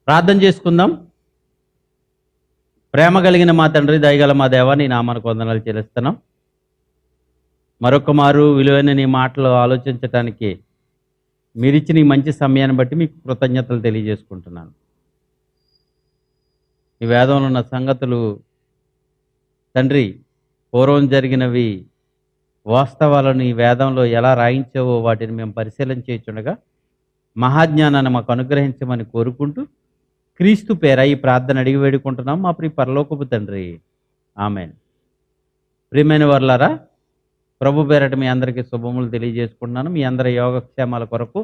ప్రార్థన చేసుకుందాం. ప్రేమ కలిగిన మా తండ్రి, దయగల మా దేవ, నీ నామానికి వందనాలు చెల్లిస్తున్నాం. మరొక మారు విలువైన నీ మాటలు ఆలోచించటానికి మీరిచ్చిన ఈ మంచి సమయాన్ని బట్టి మీకు కృతజ్ఞతలు తెలియజేసుకుంటున్నాను. ఈ వేదంలో ఉన్న సంగతులు తండ్రి, పూర్వం జరిగినవి వాస్తవాలను ఈ వేదంలో ఎలా రాయించావో వాటిని మేము పరిశీలన చేయుచుండగా మహాజ్ఞానాన్ని మాకు అనుగ్రహించమని కోరుకుంటూ క్రీస్తు పేర ఈ ప్రార్థన అడిగి వేడుకుంటున్నాం మా ప్రియ పరలోకపు తండ్రి, ఆమేన్. ప్రియమైన వర్లారా, ప్రభు పేరట మీ అందరికీ శుభములు తెలియజేసుకుంటున్నాను. మీ అందరి యోగక్షేమాల కొరకు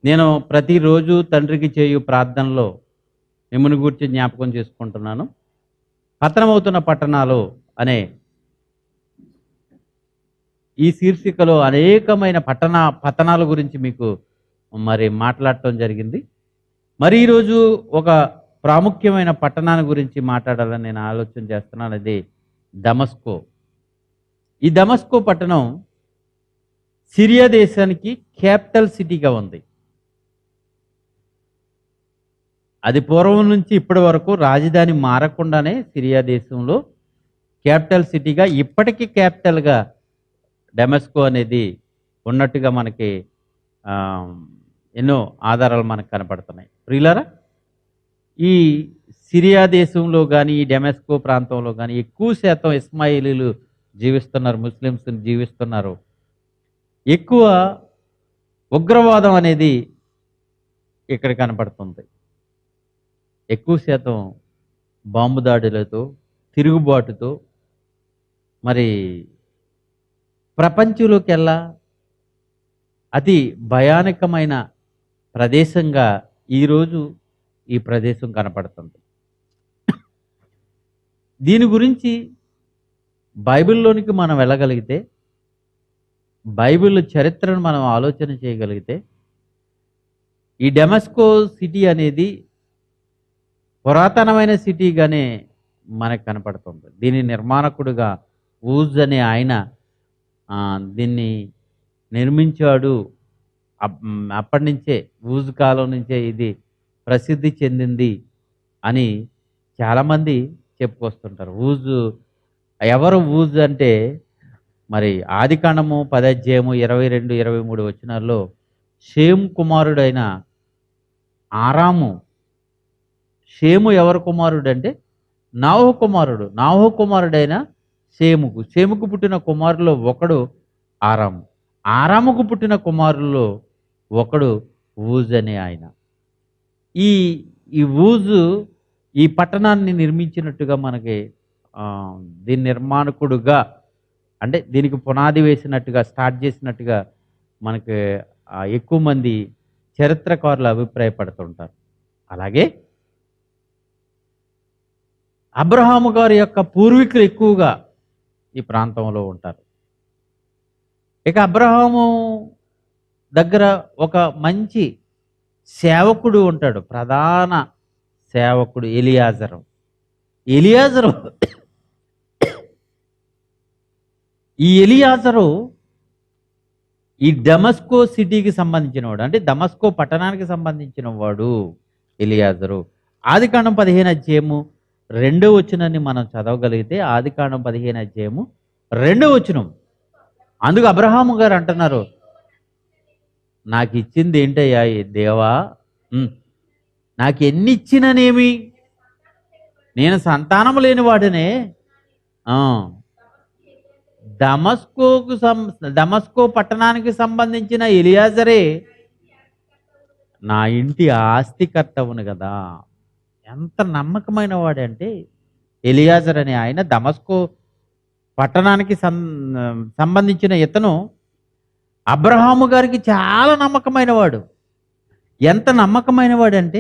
నేను ప్రతిరోజు తండ్రికి చేయు ప్రార్థనలో మిమ్మల్ని గురించి జ్ఞాపకం చేసుకుంటున్నాను. పతనమవుతున్న పట్టణాలు అనే ఈ శీర్షికలో అనేకమైన పతనాల గురించి మీకు మాట్లాడటం జరిగింది. మరి ఈరోజు ఒక ప్రాముఖ్యమైన పట్టణాన్ని గురించి మాట్లాడాలని నేను ఆలోచన చేస్తున్నాను. అది దమస్కో. ఈ దమస్కో పట్టణం సిరియా దేశానికి క్యాపిటల్ సిటీగా ఉంది. అది పూర్వం నుంచి ఇప్పటి వరకు రాజధాని మారకుండానే సిరియా దేశంలో క్యాపిటల్ సిటీగా, ఇప్పటికీ క్యాపిటల్గా డమస్కో అనేది ఉన్నట్టుగా మనకి ఎన్నో ఆధారాలు మనకు కనపడుతున్నాయి. ప్రియులారా, ఈ సిరియా దేశంలో కానీ ఈ డమస్కో ప్రాంతంలో కానీ ఎక్కువ శాతం ఇస్మాయిలీలు జీవిస్తున్నారు, ముస్లిమ్స్ జీవిస్తున్నారు. ఎక్కువ ఉగ్రవాదం అనేది ఇక్కడ కనపడుతుంది. ఎక్కువ శాతం బాంబు దాడులతో, తిరుగుబాటుతో మరి ప్రపంచంలోకెల్లా అతి భయానకమైన ప్రదేశంగా ఈరోజు ఈ ప్రదేశం కనపడుతుంది. దీని గురించి బైబిల్లోనికి మనం వెళ్ళగలిగితే, బైబిల్ చరిత్రను మనం ఆలోచన చేయగలిగితే, ఈ డమస్కో సిటీ అనేది పురాతనమైన సిటీగానే మనకు కనపడుతుంది. దీని నిర్మాణకుడుగా ఊజ్ అనే ఆయన దీన్ని నిర్మించాడు. అప్పటి నుంచే, ఊజ్ కాలం నుంచే ఇది ప్రసిద్ధి చెందింది అని చాలామంది చెప్పుకొస్తుంటారు. ఎవరు ఊజ్ అంటే, మరి ఆదికాండము 10:22-23 వచనాల్లో షేము కుమారుడైన ఆరాము. షేము ఎవరు కుమారుడు అంటే నాహో కుమారుడు. నాహో కుమారుడైన షేముకు పుట్టిన కుమారులో ఒకడు ఆరాము. ఆరాముకు పుట్టిన కుమారుల్లో ఒకడు ఊజ్ అనే ఆయన. ఈ ఊజు ఈ పట్టణాన్ని నిర్మించినట్టుగా మనకి దీని నిర్మాణకుడుగా, అంటే దీనికి పునాది వేసినట్టుగా, స్టార్ట్ చేసినట్టుగా మనకి ఎక్కువ మంది చరిత్రకారులు అభిప్రాయపడుతుంటారు. అలాగే అబ్రహాము గారి యొక్క పూర్వీకులు ఎక్కువగా ఈ ప్రాంతంలో ఉంటారు. ఇక అబ్రహాము దగ్గర ఒక మంచి సేవకుడు ఉంటాడు, ప్రధాన సేవకుడు ఎలియాజరు. ఈ ఎలియాజరు ఈ డమస్కో సిటీకి సంబంధించిన వాడు, అంటే దమస్కో పట్టణానికి సంబంధించిన వాడు ఎలియాజరు. ఆదికాండం 15:2 వచనాన్ని మనం చదవగలిగితే, ఆదికాండం 15:2 అందుకు అబ్రహాము గారు అంటున్నారు, నాకు ఇచ్చింది ఏంటయ్యా దేవా, నాకు ఎన్ని ఇచ్చిననేమి, నేను సంతానము లేని వాడినే. దమస్కో పట్టణానికి సంబంధించిన ఎలియాజరే నా ఇంటి ఆస్తికర్తవును కదా. ఎంత నమ్మకమైన వాడంటే ఎలియాజర్ అనే ఆయన, దమస్కో పట్టణానికి సంబంధించిన ఇతను అబ్రహాము గారికి చాలా నమ్మకమైన వాడు. ఎంత నమ్మకమైన వాడంటే,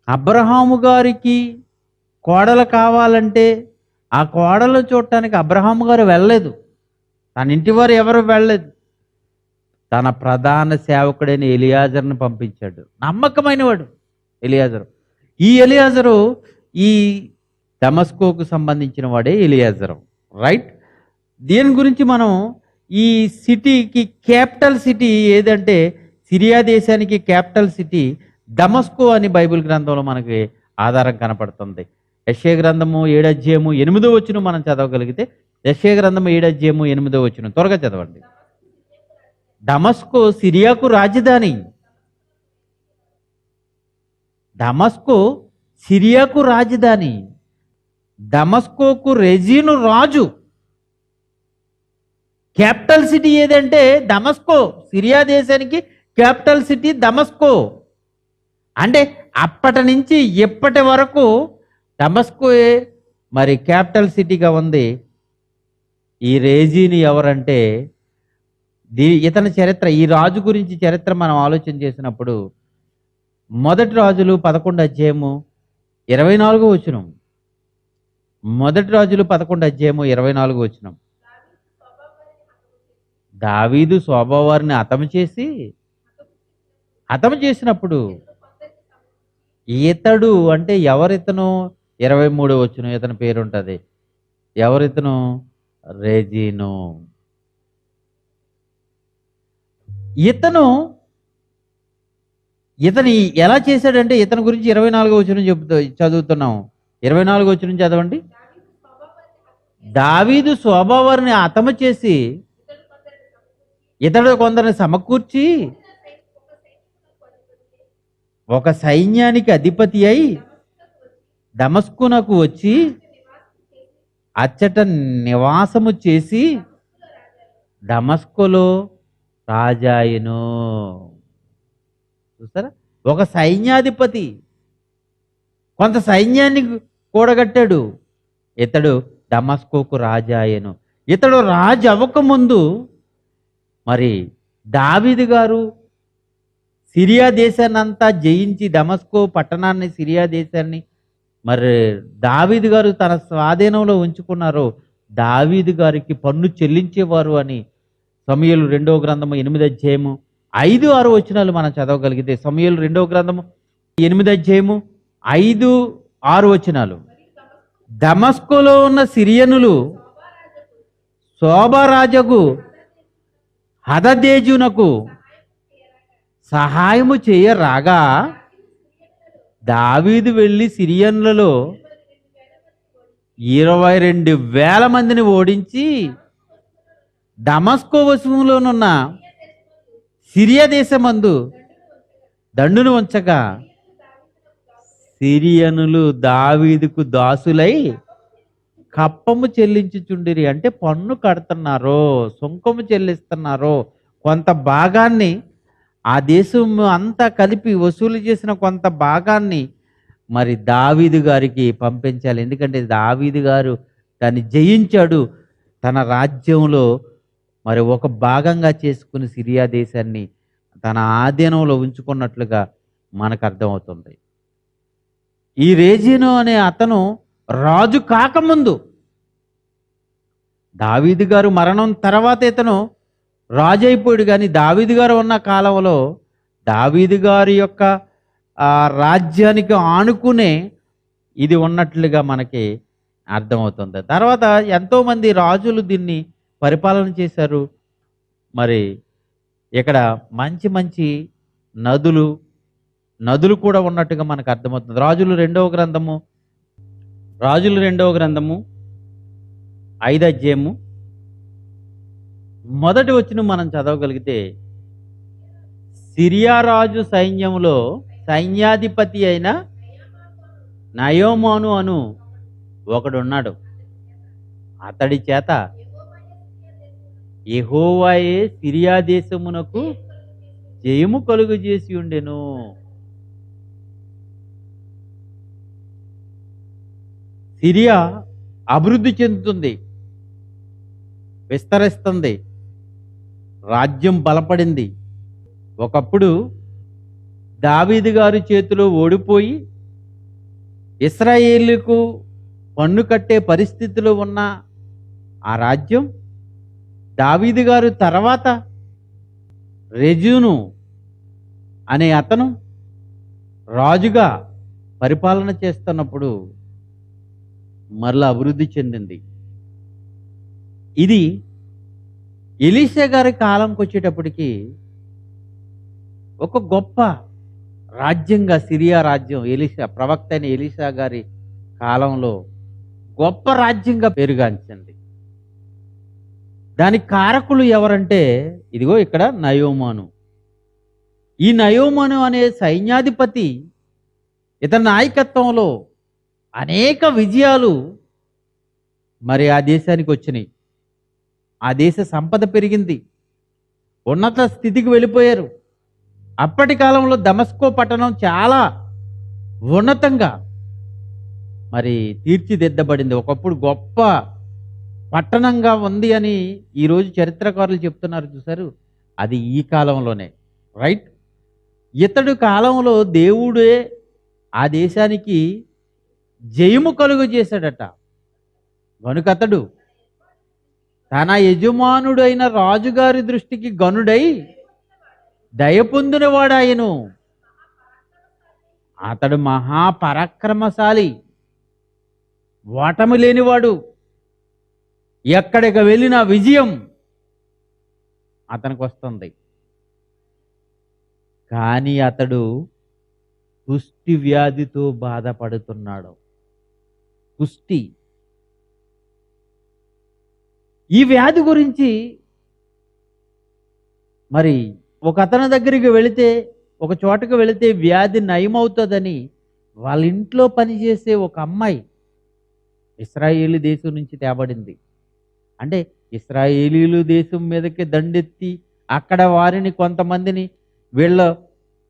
అబ్రహాము గారికి కోడలు కావాలంటే ఆ కోడలు చూడటానికి అబ్రహాము గారు వెళ్ళలేదు, తన ఇంటి వారు ఎవరు వెళ్ళలేదు, తన ప్రధాన సేవకుడైన ఎలియాజర్ని పంపించాడు. నమ్మకమైన వాడు ఎలియాజరు. ఈ ఎలియాజరు ఈ దమస్కోకు సంబంధించిన వాడే ఎలియాజరు, రైట్. దీని గురించి మనం ఈ సిటీకి క్యాపిటల్ సిటీ ఏదంటే, సిరియా దేశానికి క్యాపిటల్ సిటీ దమస్కు అని బైబిల్ గ్రంథంలో మనకి ఆధారం కనపడుతుంది. యెషయా గ్రంథము 7 అధ్యాయము 8వ వచనం మనం చదవగలిగితే, యెషయా గ్రంథము 7 అధ్యాయము 8వ వచనం త్వరగా చదవండి. దమస్కు సిరియాకు రాజధాని. దమస్కు సిరియాకు రాజధాని. దమస్కోకు రెజీను రాజు. క్యాపిటల్ సిటీ ఏదంటే దమస్కో. సిరియా దేశానికి క్యాపిటల్ సిటీ దమస్కో. అంటే అప్పటి నుంచి ఇప్పటి వరకు దమస్కో మరి క్యాపిటల్ సిటీగా ఉంది. ఈ రెజీని ఎవరంటే ఇతని చరిత్ర, ఈ రాజు గురించి చరిత్ర మనం ఆలోచన చేసినప్పుడు మొదటి రాజులు 11 అధ్యాయము 24వ వచనం. మొదటి రాజులు 11 అధ్యాయము 24వ వచనం. దావీదు సోబావారిని హతము చేసినప్పుడు ఇతడు అంటే ఎవరితను? 23వ వచనం ఇతని పేరు ఉంటుంది. ఎవరితను? రెజీను. ఇతని ఎలా చేశాడంటే ఇతని గురించి 24వ వచనం చదువుతున్నాం. 24వ వచనం చదవండి. దావీదు సోబావారిని హతము చేసి ఇతడు కొందరిని సమకూర్చి ఒక సైన్యానికి అధిపతి అయి దమస్కునకు వచ్చి అచ్చట నివాసము చేసి దమస్కులో రాజాయను. చూస్తారా? ఒక సైన్యాధిపతి కొంత సైన్యాన్ని కూడగట్టాడు. ఇతడు దమస్కోకు రాజాయను. ఇతడు రాజు అవ్వకముందు మరి దావీదు గారు సిరియా దేశాన్ని అంతా జయించి దమస్కో పట్టణాన్ని, సిరియా దేశాన్ని మరి దావీదు గారు తన స్వాధీనంలో ఉంచుకున్నారు. దావీదు గారికి పన్ను చెల్లించేవారు అని సమూయేలు 2వ గ్రంథము 8 అధ్యాయము 5, 6 వచనాలు మనం చదవగలిగితే, సమూయేలు 2వ గ్రంథము 8 అధ్యాయము 5, 6 వచనాలు. దమస్కులో ఉన్న సిరియనులు శోభారాజకు హదదేజునకు సహాయము చేయరాగా దావీదు వెళ్ళి సిరియన్లలో 22,000 మందిని ఓడించి దమస్కో వశములోనున్న సిరియా దేశమందు దండును ఉంచగా సిరియనులు దావీదుకు దాసులై కప్పము చెల్లించుచుండిరి. అంటే పన్ను కడుతున్నారో, సుంకము చెల్లిస్తున్నారో, కొంత భాగాన్ని ఆ దేశం అంతా కలిపి వసూలు చేసిన కొంత భాగాన్ని మరి దావీదు గారికి పంపించాలి. ఎందుకంటే దావీదు గారు దాన్ని జయించాడు. తన రాజ్యంలో మరి ఒక భాగంగా చేసుకుని సిరియా దేశాన్ని తన ఆధీనంలో ఉంచుకున్నట్లుగా మనకు అర్థమవుతుంది. ఈ రెజీను అనే అతను రాజు కాకముందు, దావీదు గారు మరణం తర్వాత ఇతను రాజు అయిపోయాడు. కానీ దావీదు గారు ఉన్న కాలంలో దావీదు గారి యొక్క రాజ్యానికి ఆనుకునే ఇది ఉన్నట్లుగా మనకి అర్థమవుతుంది. తర్వాత ఎంతోమంది రాజులు దీన్ని పరిపాలన చేశారు. మరి ఇక్కడ మంచి మంచి నదులు కూడా ఉన్నట్టుగా మనకు అర్థమవుతుంది. రాజులు రెండవ గ్రంథము 5 అధ్యాయము 1 వచనం మనం చదవగలిగితే, సిరియా రాజు సైన్యములో సైన్యాధిపతి అయిన నయోమాను అను ఒకడున్నాడు. అతడి చేత యెహోవాయే సిరియా దేశమునకు జయము కలుగు చేసి ఉండెను. సిరియా అభివృద్ధి చెందుతుంది, విస్తరిస్తుంది, రాజ్యం బలపడింది. ఒకప్పుడు దావీదు గారి చేతిలో ఓడిపోయి ఇశ్రాయేలుకు పన్ను కట్టే పరిస్థితిలో ఉన్న ఆ రాజ్యం దావీదు గారు తర్వాత రెజీను అనే అతను రాజుగా పరిపాలన చేస్తున్నప్పుడు మరలా అభివృద్ధి చెందింది. ఇది ఎలీషా గారి కాలంకి వచ్చేటప్పటికి ఒక గొప్ప రాజ్యంగా సిరియా రాజ్యం ఎలీషా ప్రవక్త అయిన ఎలీషా గారి కాలంలో గొప్ప రాజ్యంగా పేరుగాంచింది. దానికి కారకులు ఎవరంటే ఇదిగో ఇక్కడ నయోమాను. ఈ నయోమాను అనే సైన్యాధిపతి ఇతని నాయకత్వంలో అనేక విజయాలు మరి ఆ దేశానికి వచ్చినాయి. ఆ దేశ సంపద పెరిగింది, ఉన్నత స్థితికి వెళ్ళిపోయారు. అప్పటి కాలంలో దమస్కో పట్టణం చాలా ఉన్నతంగా మరి తీర్చిదిద్దబడింది. ఒకప్పుడు గొప్ప పట్టణంగా ఉంది అని ఈరోజు చరిత్రకారులు చెప్తున్నారు, చూసారు. అది ఈ కాలంలోనే, రైట్. ఇతడు కాలంలో దేవుడే ఆ దేశానికి జయము కలుగు చేశాడట. గనుక అతడు తన యజమానుడైన రాజుగారి దృష్టికి గనుడై దయ పొందినవాడాయను. అతడు మహాపరాక్రమశాలి, ఓటమి లేనివాడు. ఎక్కడికి వెళ్ళిన విజయం అతనికి వస్తుంది. కానీ అతడు కుష్టి వ్యాధితో బాధపడుతున్నాడు. కుష్టి. ఈ వ్యాధి గురించి మరి ఒక అతని దగ్గరికి వెళితే, ఒక చోటకు వెళితే వ్యాధి నయమవుతుందని వాళ్ళ ఇంట్లో పనిచేసే ఒక అమ్మాయి ఇశ్రాయేలు దేశం నుంచి తేబడింది. అంటే ఇశ్రాయేలీలు దేశం మీదకి దండెత్తి అక్కడ వారిని కొంతమందిని వీళ్ళ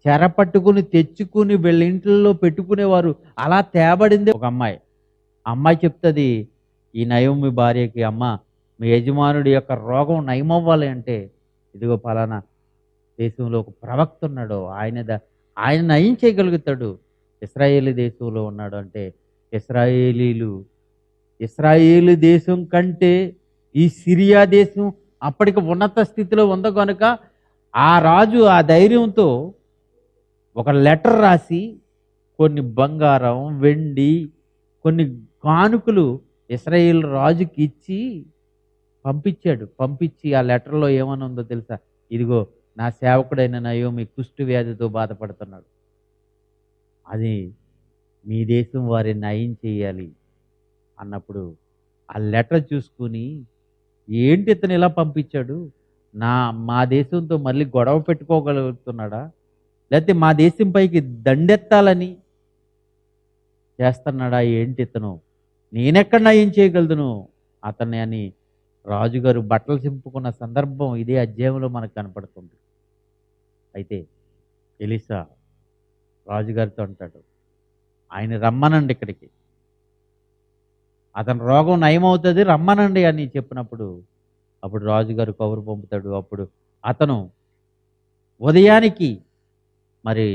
చెరపట్టుకుని తెచ్చుకుని వీళ్ళ ఇంట్లో పెట్టుకునేవారు. అలా తేబడింది ఒక అమ్మాయి. అమ్మాయి చెప్తుంది ఈ నయోమి భార్యకి, అమ్మ మీ యజమానుడి యొక్క రోగం నయమవ్వాలి అంటే ఇదిగో పలానా దేశంలో ఒక ప్రవక్త ఉన్నాడు, ఆయన నయం చేయగలుగుతాడు. ఇశ్రాయేలు దేశంలో ఉన్నాడు అంటే ఇశ్రాయేలు దేశం కంటే ఈ సిరియా దేశం అప్పటికి ఉన్నత స్థితిలో ఉంది కనుక ఆ రాజు ఆ ధైర్యంతో ఒక లెటర్ రాసి కొన్ని బంగారం, వెండి, కొన్ని కానుకలు ఇశ్రాయేల్ రాజుకి ఇచ్చి పంపించాడు. పంపించి ఆ లెటర్లో ఏమని ఉందో తెలుసా? ఇదిగో నా సేవకుడైన నయోమి కుష్టు వ్యాధితో బాధపడుతున్నాడు, అది మీ దేశం వారి నయం చేయాలి అన్నప్పుడు ఆ లెటర్ చూసుకుని ఏంటి ఇతను ఇలా పంపించాడు, మా దేశంతో మళ్ళీ గొడవ పెట్టుకోగలుగుతున్నాడా, లేకపోతే మా దేశం పైకి దండెత్తాలని చేస్తున్నాడా, ఏంటి ఇతను, నేనెక్కడ నయం చేయగలుగును అతన్ని అని రాజుగారు బట్టలు చింపుకున్న సందర్భం ఇదే అధ్యాయంలో మనకు కనపడుతుంది. అయితే ఎలీషా రాజుగారితో అంటాడు, ఆయన రమ్మనండి ఇక్కడికి, అతని రోగం నయమవుతుంది రమ్మనండి అని చెప్పినప్పుడు అప్పుడు రాజుగారు కబురు పంపుతాడు. అప్పుడు అతను ఉదయానికి మరి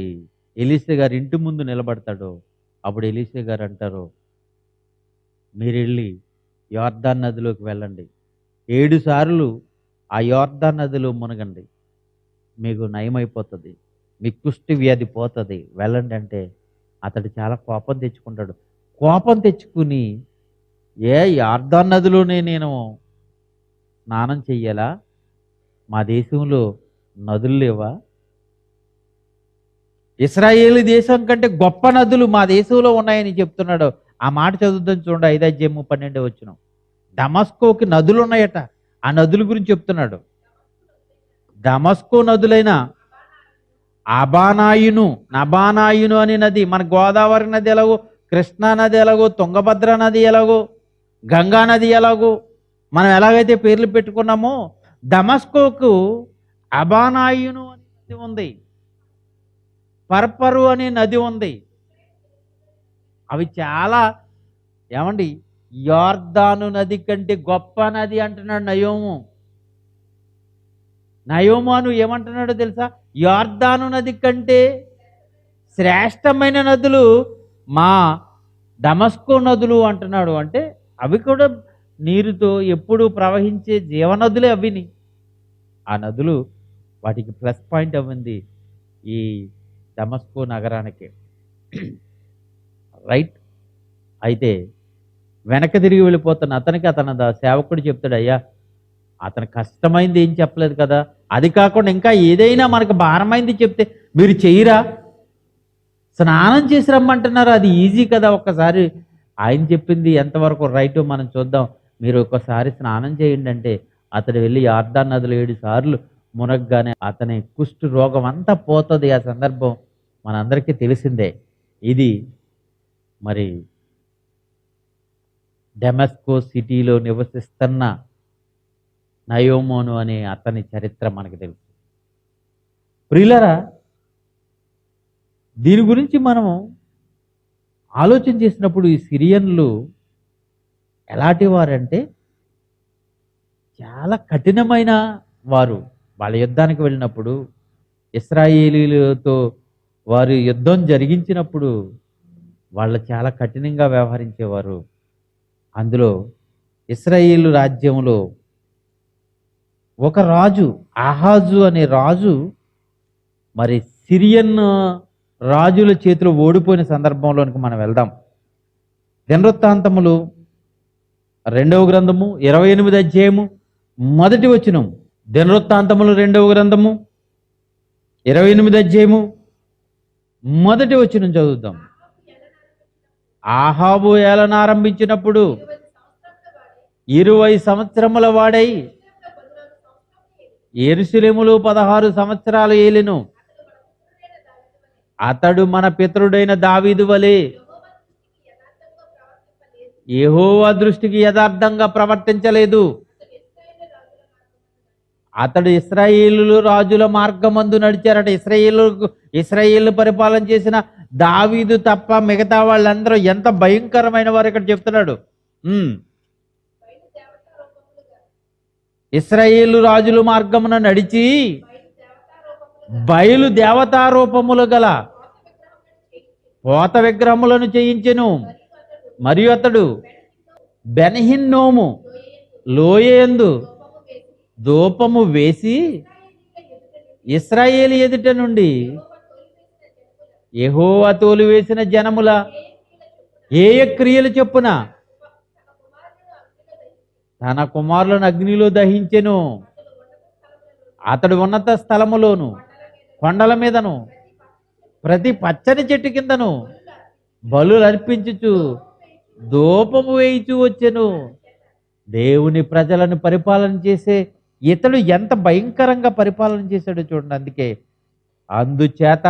ఎలీషా గారి ఇంటి ముందు నిలబడతాడు. అప్పుడు ఎలీషా గారు అంటారు, మీరు వెళ్ళి యోర్దాన్ నదిలోకి వెళ్ళండి, 7 సార్లు ఆ యోర్దాన్ నదిలో మునగండి, మీకు నయమైపోతుంది, మీ కుష్టి వ్యాధి పోతుంది, వెళ్ళండి అంటే అతడు చాలా కోపం తెచ్చుకుంటాడు. కోపం తెచ్చుకుని యోర్దాన్ నదిలోనే నేను స్నానం చెయ్యాలా, మా దేశంలో నదులు లేవా, ఇశ్రాయేలు దేశం కంటే గొప్ప నదులు మా దేశంలో ఉన్నాయని చెప్తున్నాడు. ఆ మాట చదువుతాం చూడండి, 5:12 వచనం. దమస్కోకి నదులు ఉన్నాయట, ఆ నదుల గురించి చెప్తున్నాడు. దమస్కో నదులైన నబానాయును అనే నది, మన గోదావరి నది ఎలాగో, కృష్ణా నది ఎలాగో, తుంగభద్ర నది ఎలాగో, గంగా నది ఎలాగో మనం ఎలాగైతే పేర్లు పెట్టుకున్నామో, దమస్కోకు అబానాయును అనే నది ఉంది, పర్పరు అనే నది ఉంది. అవి చాలా ఏమండి యోర్దాను నది కంటే గొప్ప నది అంటున్నాడు నయోమాను ఏమంటున్నాడో తెలుసా? యోర్దాను నది కంటే శ్రేష్టమైన నదులు మా దమస్కో నదులు అంటున్నాడు. అంటే అవి కూడా నీరుతో ఎప్పుడు ప్రవహించే జీవనదులే అవిని. ఆ నదులు వాటికి ప్లస్ పాయింట్ అవ్వింది ఈ దమస్కో నగరానికి, రైట్. అయితే వెనక తిరిగి వెళ్ళిపోతున్న అతనికి సేవకుడు చెప్తాడు, అయ్యా అతను కష్టమైంది ఏం చెప్పలేదు కదా, అది కాకుండా ఇంకా ఏదైనా మనకు భారమైంది చెప్తే మీరు చెయ్యరా, స్నానం చేసి రమ్మంటున్నారు. అది ఈజీ కదా. ఒక్కసారి ఆయన చెప్పింది ఎంతవరకు రైటో మనం చూద్దాం. మీరు ఒక్కసారి స్నానం చేయండి అంటే అతడు వెళ్ళి యార్దాన్ నదిలో 7 సార్లు మునగ్గానే అతని కుష్టు రోగం అంతా పోతుంది. ఆ సందర్భం మనందరికీ తెలిసిందే. ఇది మరి డెమస్కో సిటీలో నివసిస్తున్న నయోమోను అనే అతని చరిత్ర మనకు తెలుసు. ప్రియులరా, దీని గురించి మనము ఆలోచన చేసినప్పుడు ఈ సిరియన్లు ఎలాంటి వారంటే చాలా కఠినమైన వారు. వాళ్ళ యుద్ధానికి వెళ్ళినప్పుడు ఇశ్రాయేలీలతో వారు యుద్ధం జరిగించినప్పుడు వాళ్ళు చాలా కఠినంగా వ్యవహరించేవారు. అందులో ఇశ్రాయేలు రాజ్యంలో ఒక రాజు, ఆహాజు అనే రాజు మరి సిరియన్ రాజుల చేతిలో ఓడిపోయిన సందర్భంలోనికి మనం వెళ్దాం. దినవృత్తాంతములు 2వ గ్రంథము 28వ అధ్యాయము 1వ వచనం. దినవృత్తాంతములు 2వ గ్రంథము 28వ అధ్యాయము 1వ వచనం చదువుదాం. ఆహాబు ఏలనారంభించినప్పుడు 20 సంవత్సరముల వాడై యెరూషలేములో 16 సంవత్సరాలు ఏలెను. అతడు మన పితరుడైన దావీదు వలె యెహోవా దృష్టికి యథార్థంగా ప్రవర్తించలేదు. అతడు ఇశ్రాయేలు రాజుల మార్గమందు నడిచారట. ఇశ్రాయేలు పరిపాలన చేసిన దావీదు తప్ప మిగతా వాళ్ళందరూ ఎంత భయంకరమైన వారు ఇక్కడ చెప్తున్నాడు. ఇశ్రాయేలు రాజుల మార్గమున నడిచి బయలు దేవతారూపములు గల పోత విగ్రహములను చేయించెను. మరియు అతడు బెన్హిన్నోము లోయయందు ధూపము వేసి ఇశ్రాయేలు ఎదుట నుండి యెహోవా తోలివేసిన జనముల ఏ క్రియలు చొప్పున తన కుమారులను అగ్నిలో దహించెను. అతడు ఉన్నత స్థలములోను కొండల మీదను ప్రతి పచ్చని చెట్టు కిందను బలులు అర్పించుచు ధూపము వేయిచు వచ్చెను. దేవుని ప్రజలను పరిపాలన చేసే ఇతడు ఎంత భయంకరంగా పరిపాలన చేశాడో చూడండి. అందుచేత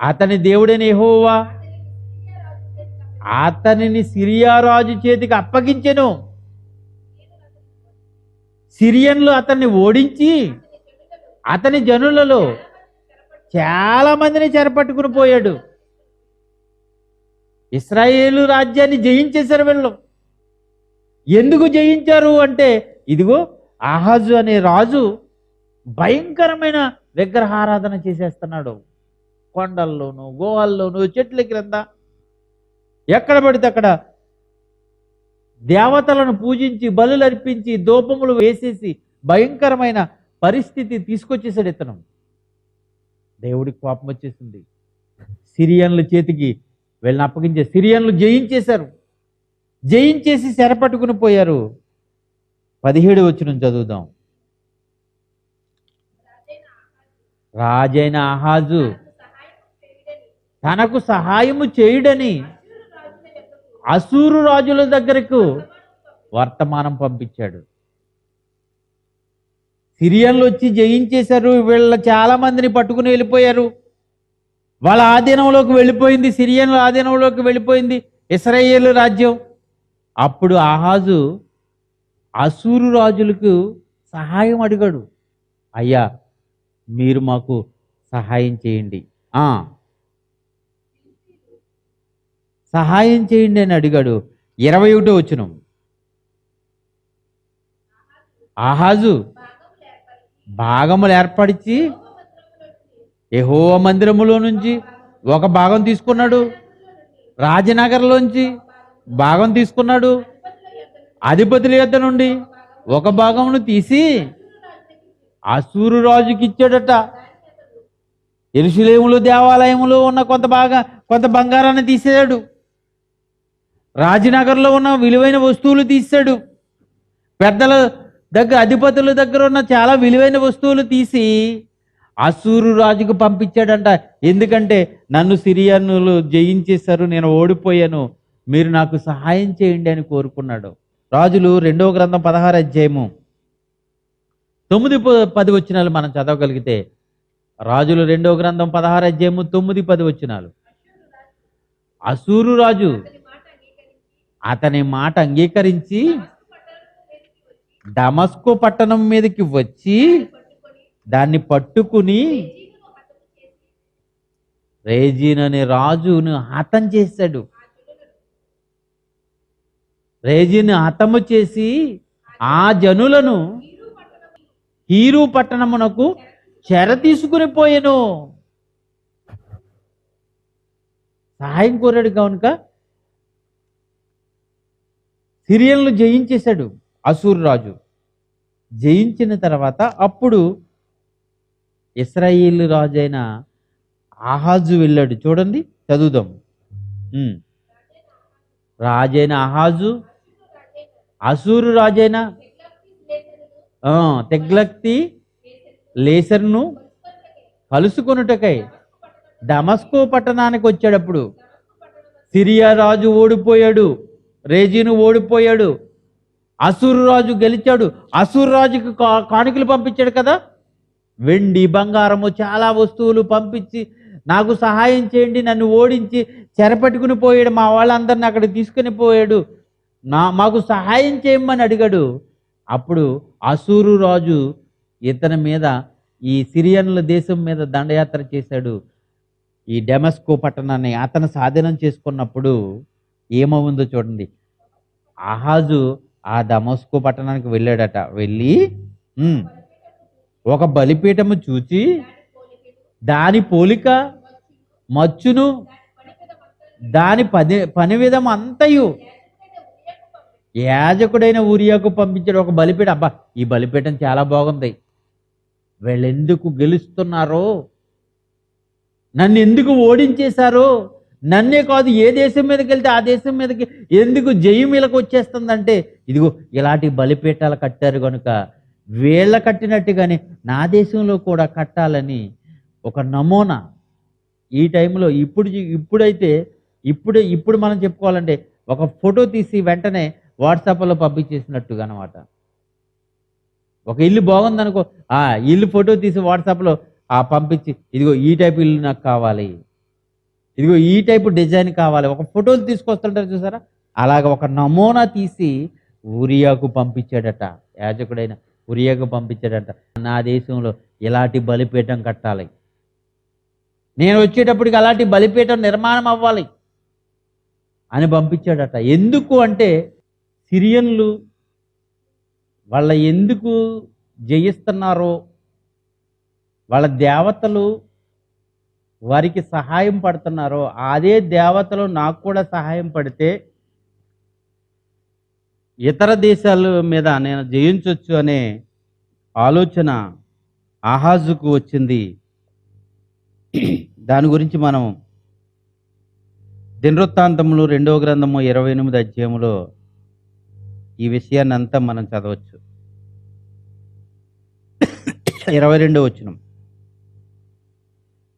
అతని దేవుడైన యెహోవా అతనిని సిరియా రాజు చేతికి అప్పగించెను. సిరియన్లు అతన్ని ఓడించి అతని జనులలో చాలా మందిని చెరపట్టుకుని పోయాడు. ఇశ్రాయేలు రాజ్యాన్ని జయించేశారు వీళ్ళు. ఎందుకు జయించారు అంటే ఇదిగో ఆహాజు అనే రాజు భయంకరమైన విగ్రహారాధన చేసేస్తున్నాడు. కొండల్లోనూ గోవాల్లోనూ చెట్ల క్రింద ఎక్కడ పడితే అక్కడ దేవతలను పూజించి బలులు అర్పించి ధూపములు వేసేసి భయంకరమైన పరిస్థితి తీసుకొచ్చేసాడు ఇతను. దేవుడికి కోపం వచ్చేసింది. సిరియన్ల చేతికి వీళ్ళని అప్పగించే సిరియన్లు జయించేశారు. జయించేసి చెరపట్టుకుని పోయారు. 17వ వచనం చదువుదాం. రాజైన ఆహాజు తనకు సహాయము చేయుడని అసూరు రాజుల దగ్గరకు వర్తమానం పంపించాడు. సిరియన్లు వచ్చి జయించేశారు. వీళ్ళ చాలా మందిని పట్టుకుని వెళ్ళిపోయారు. వాళ్ళ ఆధీనంలోకి వెళ్ళిపోయింది, సిరియన్ల ఆధీనంలోకి వెళ్ళిపోయింది ఇశ్రాయేలు రాజ్యం. అప్పుడు ఆహాజు అసూరు రాజులకు సహాయం అడిగాడు. అయ్యా, మీరు మాకు సహాయం చేయండి, సహాయం చేయండి అని అడిగాడు. 21వ వచనం. ఆహాజు భాగములు ఏర్పరిచి యెహోవా మందిరములో నుంచి ఒక భాగం తీసుకున్నాడు, రాజనగర్లోంచి భాగం తీసుకున్నాడు, అధిపతుల యొద్ద నుండి ఒక భాగమును తీసి అసూరు రాజుకి ఇచ్చాడట. యెరూషలేములో దేవాలయములో ఉన్న కొంత బంగారాన్ని తీసేశాడు. రాజనగర్లో ఉన్న విలువైన వస్తువులు తీసాడు. పెద్దల దగ్గర, అధిపతుల దగ్గర ఉన్న చాలా విలువైన వస్తువులు తీసి అసూరు రాజుకు పంపించాడంట. ఎందుకంటే నన్ను సిరియనులు జయించేశారు, నేను ఓడిపోయాను, మీరు నాకు సహాయం చేయండి అని కోరుకున్నాడు. రాజులు 2వ గ్రంథం 16 అధ్యాయము 9-10 వచనాలు మనం చదవగలిగితే, రాజులు 2వ గ్రంథం 16 అధ్యాయము 9-10 వచనాలు. అసూరు రాజు అతని మాట అంగీకరించి దమస్కు పట్టణం మీదకి వచ్చి దాన్ని పట్టుకుని రేజీన్ అనే రాజును హతం చేశాడు. రేజీని హతము చేసి ఆ జనులను హీరు పట్టణమునకు చెర తీసుకుని పోయెను. సహాయం కోరాడు కనుక సిరియన్లు జయించేశాడు అసూరు రాజు. జయించిన తర్వాత అప్పుడు ఇశ్రాయేలు రాజు అయిన ఆహాజు వెళ్ళాడు. చూడండి, చదువుదాం. రాజైన ఆహాజు అసూరు రాజైన తెగ్లక్తి లేసర్ను కలుసుకొనుటకై దమస్కు పట్టణానికి వచ్చేటప్పుడు సిరియా రాజు ఓడిపోయాడు, రేజీను ఓడిపోయాడు, అసూరు రాజు గెలిచాడు. అసూరు రాజుకు కానుకలు పంపించాడు కదా, వెండి బంగారము చాలా వస్తువులు పంపించి నాకు సహాయం చేయండి, నన్ను ఓడించి చెరపట్టుకుని పోయాడు, మా వాళ్ళందరిని అక్కడికి తీసుకుని పోయాడు, మాకు సహాయం చేయమని అడిగాడు. అప్పుడు అసూరు రాజు ఇతని మీద, ఈ సిరియన్ల దేశం మీద దండయాత్ర చేశాడు. ఈ డెమస్కో పట్టణాన్ని అతను స్వాధీనం చేసుకున్నప్పుడు ఏమవుందో చూడండి. ఆహాజు ఆ దమస్కో పట్టణానికి వెళ్ళాడట. వెళ్ళి ఒక బలిపీఠము చూచి దాని పోలిక మచ్చును దాని పని విధం అంతయు యాజకుడైన ఊరియాకు పంపించాడు. ఒక బలిపీఠం. అబ్బా, ఈ బలిపీఠం చాలా బాగుంది, వీళ్ళెందుకు గెలుస్తున్నారో, నన్ను ఎందుకు ఓడించేశారో, నన్నే కాదు ఏ దేశం మీదకి వెళ్తే ఆ దేశం మీదకి ఎందుకు జయం వీళ్ళకి వచ్చేస్తుందంటే, ఇదిగో ఇలాంటి బలిపీఠాలు కట్టారు కనుక వీళ్ళ కట్టినట్టుగానే నా దేశంలో కూడా కట్టాలని ఒక నమూనా ఈ టైంలో ఇప్పుడు మనం చెప్పుకోవాలంటే ఒక ఫోటో తీసి వెంటనే వాట్సాప్లో పంపించేసినట్టుగా అనమాట. ఒక ఇల్లు బాగుందనుకో, ఆ ఇల్లు ఫోటో తీసి వాట్సాప్లో పంపించి, ఇదిగో ఈ టైపు ఇల్లు నాకు కావాలి, ఇదిగో ఈ టైపు డిజైన్ కావాలి, ఒక ఫోటోలు తీసుకొస్తుంటారు చూసారా, అలాగ ఒక నమూనా తీసి ఊరియాకు పంపించాడట. యాజకుడైన ఊరియాకు పంపించాడట. నా దేశంలో ఇలాంటి బలిపీఠం కట్టాలి, నేను వచ్చేటప్పటికి అలాంటి బలిపీఠం నిర్మాణం అవ్వాలి అని పంపించాడట. ఎందుకు అంటే సిరియన్లు వాళ్ళ ఎందుకు జయిస్తున్నారో, వాళ్ళ దేవతలు వారికి సహాయం పడుతున్నారో, అదే దేవతలు నాకు కూడా సహాయం పడితే ఇతర దేశాల మీద నేను జయించవచ్చు అనే ఆలోచన ఆహాజుకు వచ్చింది. దాని గురించి మనం దినవృత్తాంతములు 2వ గ్రంథము 28 అధ్యాయములో ఈ విషయాన్ని అంతా మనం చదవచ్చు. 22వ వచనం.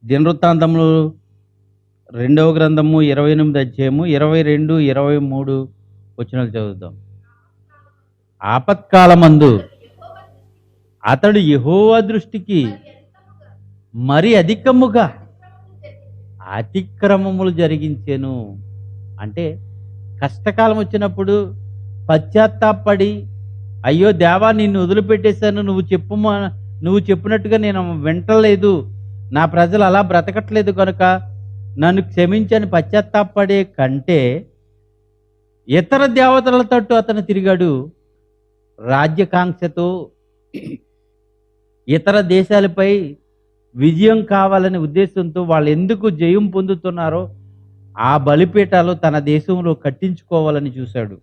దినవృత్తాంతములు 2వ గ్రంథము 28 అధ్యాయము 22, 23 వచనాలు చదువుదాం. ఆపత్కాలమందు అతడు యెహోవా దృష్టికి మరి అధికముగా అతిక్రమములు జరిగించెను. అంటే కష్టకాలం వచ్చినప్పుడు పశ్చాత్తాపడి, అయ్యో దేవా నిన్ను వదిలిపెట్టేశాను, నువ్వు చెప్పినట్టుగా నేను వింటలేదు, నా ప్రజలు అలా బ్రతకట్లేదు కనుక నన్ను క్షమించని పశ్చాత్తాపడే కంటే ఇతర దేవతల తట్టు అతను తిరిగాడు. రాజ్యకాంక్షతో ఇతర దేశాలపై విజయం కావాలనే ఉద్దేశంతో వాళ్ళు ఎందుకు జయం పొందుతున్నారో ఆ బలిపీఠాలు తన దేశంలో కట్టించుకోవాలని చూశాడు.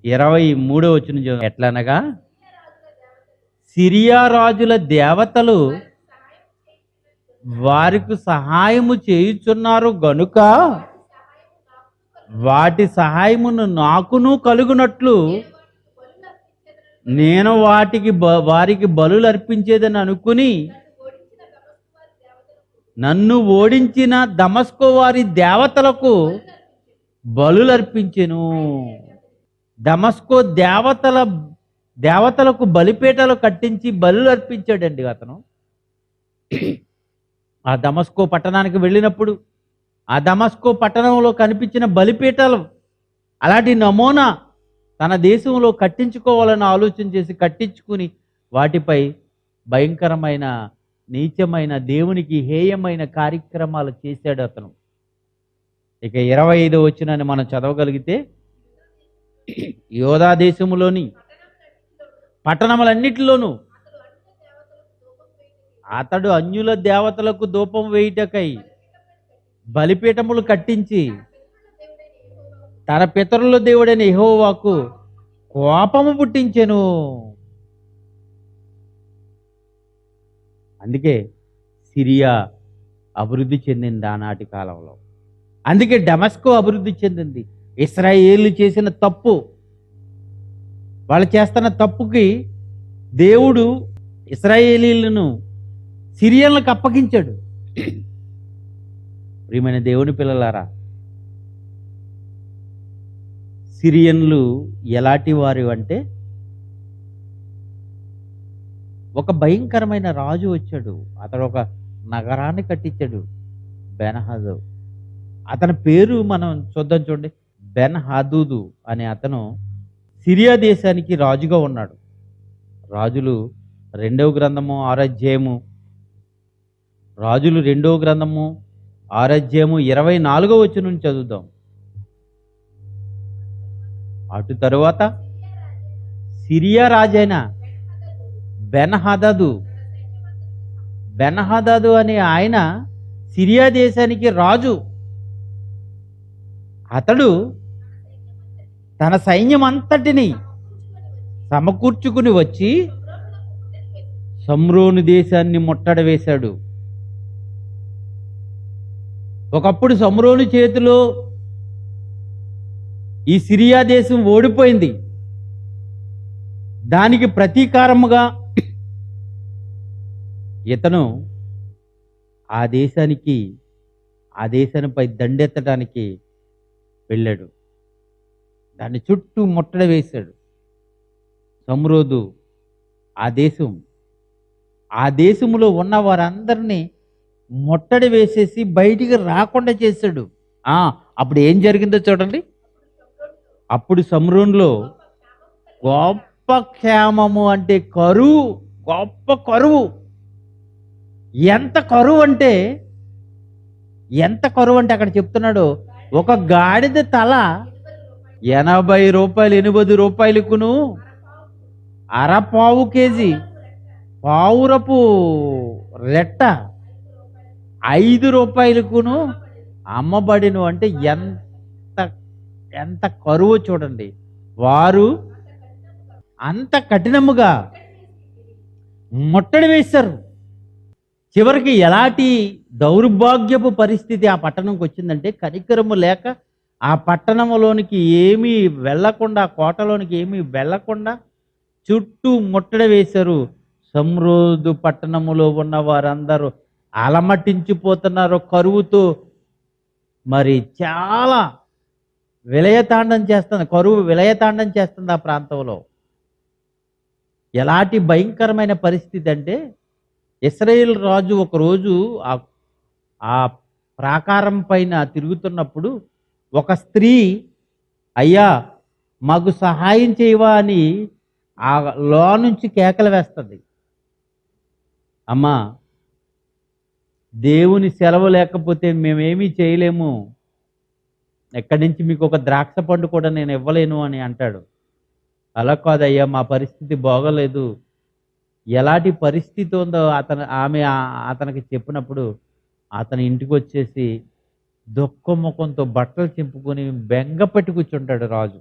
23వ వచనం ఎట్లనగా, సిరియా రాజుల దేవతలు వారికి సహాయము చేయుచున్నారు గనుక వాటి సహాయమును నాకును కలుగునట్లు నేను వారికి బలులు అర్పించేదని అనుకుని నన్ను ఓడించిన దమస్కో వారి దేవతలకు బలులు అర్పించెను. దమస్కో దేవతలకు బలిపీటలు కట్టించి బలులు అర్పించాడండి అతను. ఆ దమస్కో పట్టణానికి వెళ్ళినప్పుడు ఆ దమస్కో పట్టణంలో కనిపించిన బలిపీటలు అలాంటి నమూనా తన దేశంలో కట్టించుకోవాలని ఆలోచన చేసి కట్టించుకుని వాటిపై భయంకరమైన నీచమైన దేవునికి హేయమైన కార్యక్రమాలు చేశాడు అతను. ఇక 25 వచనాన్ని మనం చదవగలిగితే, యోధా దేశములోని పట్టణములన్నిటిలోనూ అతడు అన్యుల దేవతలకు ధూపం వేయుటకై బలిపీఠములు కట్టించి తన పితరుల దేవుడైన యెహోవాకు కోపము పుట్టించెను. అందుకే సిరియా అభివృద్ధి చెందింది ఆనాటి కాలంలో. అందుకే డమస్కో అభివృద్ధి చెందింది. ఇశ్రాయేలు చేసిన తప్పు, వాళ్ళు చేస్తున్న తప్పుకి దేవుడు ఇశ్రాయేలీలను సిరియన్లకు అప్పగించాడు. ప్రియమైన దేవుని పిల్లలారా, సిరియన్లు ఎలాంటి వారు అంటే, ఒక భయంకరమైన రాజు వచ్చాడు. అతడు ఒక నగరాన్ని కట్టించాడు, బెన్హదు. అతని పేరు మనం చూద్దాం, చూడండి. బెన్హదూదు అనే అతను సిరియా దేశానికి రాజుగా ఉన్నాడు. రాజులు 2వ గ్రంథము 6వ అధ్యాయము, రాజులు 2వ గ్రంథము 6వ అధ్యాయము 24వ వచనం చదువుదాం. అటు తరువాత సిరియా రాజైన బెన్హదదు అనే ఆయన సిరియా దేశానికి రాజు. అతడు తన సైన్యం అంతటిని సమకూర్చుకుని వచ్చి షోమ్రోను దేశాన్ని ముట్టడ వేశాడు. ఒకప్పుడు షోమ్రోను చేతిలో ఈ సిరియా దేశం ఓడిపోయింది. దానికి ప్రతీకారముగా ఇతను ఆ దేశానిపై దండెత్తడానికి వెళ్ళాడు. దాన్ని చుట్టూ ముట్టడి వేశాడు. షోమ్రోను ఆ దేశంలో ఉన్న వారందరినీ ముట్టడి వేసేసి బయటికి రాకుండా చేశాడు. అప్పుడు ఏం జరిగిందో చూడండి. అప్పుడు షోమ్రోనులో గొప్ప క్షేమము, అంటే కరువు, గొప్ప కరువు. ఎంత కరువు అంటే అక్కడ చెప్తున్నాడు, ఒక గాడిద తల 80 రూపాయలు, 80 రూపాయలకును అరపావు కేజీ పావురపు రెట్ట 5 రూపాయలకును అమ్మబడిను. అంటే ఎంత కరువు చూడండి. వారు అంత కఠినముగా ముట్టడి వేశారు. చివరికి ఎలాంటి దౌర్భాగ్యపు పరిస్థితి ఆ పట్టణంకి వచ్చిందంటే, కనికరము లేక ఆ పట్టణంలోనికి ఏమీ వెళ్లకుండా, కోటలోనికి ఏమీ వెళ్లకుండా చుట్టూ ముట్టడి వేశారు. షోమ్రోను పట్టణములో ఉన్న వారందరూ అలమటించిపోతున్నారు కరువుతో. మరి చాలా విలయతాండం చేస్తుంది, కరువు విలయతాండం చేస్తుంది ఆ ప్రాంతంలో. ఎలాంటి భయంకరమైన పరిస్థితి అంటే, ఇశ్రాయేలు రాజు ఒకరోజు ఆ ప్రాకారం పైన తిరుగుతున్నప్పుడు ఒక స్త్రీ, అయ్యా మాకు సహాయం చేయవా అని ఆ లో నుంచి కేకలు వేస్తుంది. అమ్మా, దేవుని సెలవు లేకపోతే మేమేమీ చేయలేము, ఎక్కడి నుంచి మీకు ఒక ద్రాక్ష పండు కూడా నేను ఇవ్వలేను అని అంటాడు. అలా కాదయ్యా, మా పరిస్థితి బాగోలేదు. ఎలాంటి పరిస్థితి ఉందో ఆమె అతనికి చెప్పినప్పుడు అతని ఇంటికి వచ్చేసి దుఃఖముఖంతో బట్టలు చింపుకొని బెంగ పెట్టి కూర్చుంటాడు రాజు.